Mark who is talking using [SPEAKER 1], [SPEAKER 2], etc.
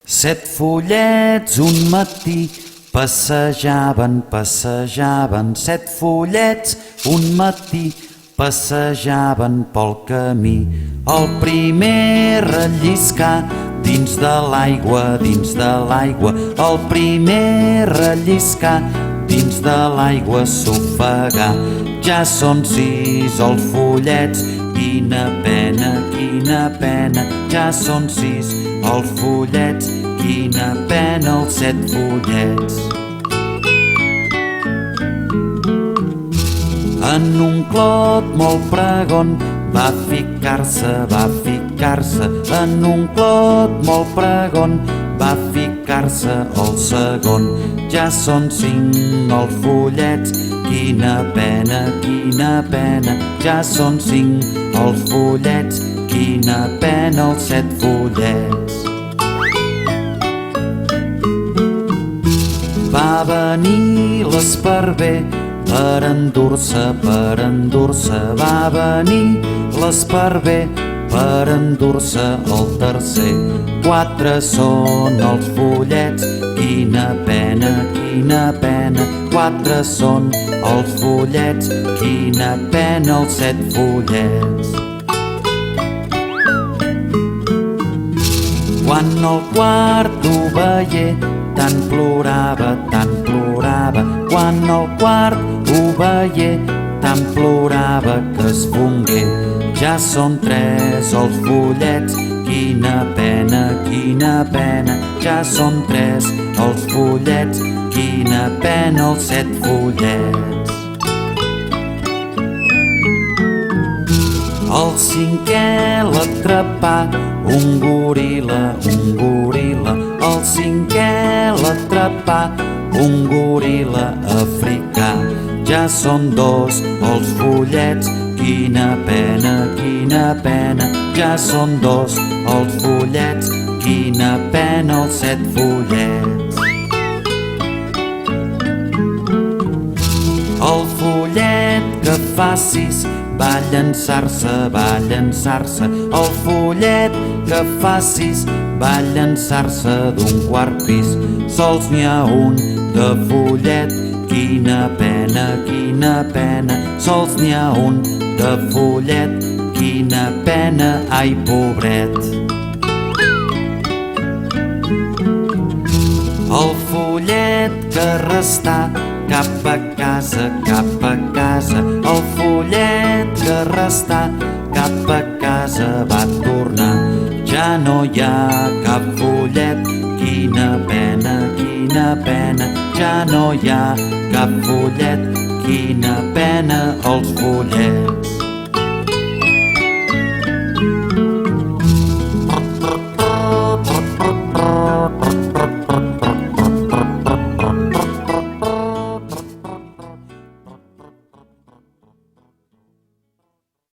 [SPEAKER 1] Set follets un matí passejaven. Set follets un matí passejaven pel camí. El primer relliscar dins de l'aigua. El primer relliscar dins de l'aigua s'ofegar. Ja són 6 els follets, quina pena. Ja són 6 els follets, quina pena els 7 follets. En un clot molt pregon va ficar-se. En un clot molt pregon va ficar-se el segon. Ja són 5 els follets, quina pena. Ja són 5 els follets, quina pena els 7 follets. Va venir l'esparver per endur-se. Va venir l'esparver per endur-se el tercer. 4 són els follets, quina pena. 4 són els follets, quina pena els 7 follets. Quan el quart ho veié, tant plorava. Quan el quart ho veié, tant plorava que es fongué. Ja són 3 els follets, quina pena. Ja són 3 els follets, quina pena els 7 follets. El cinquè l'atrapà un goril·la. El cinquè l'atrapà un goril·la africà. Ja són 2 els follets, quina pena. Ja són 2 els follets, quina pena els 7 follets. El follet que fa 6 va llançar-se. El follet que fa 6 va llançar-se d'un quart pis. Sols n'hi ha un de follet, quina pena. Sols n'hi ha un de follet, quina pena, ai pobret. El follet que restà cap a casa. El follet que restà cap a casa va tornar. Ja no hi ha cap follet, quina pena. Ja no hi ha cap follet, quina pena els follets.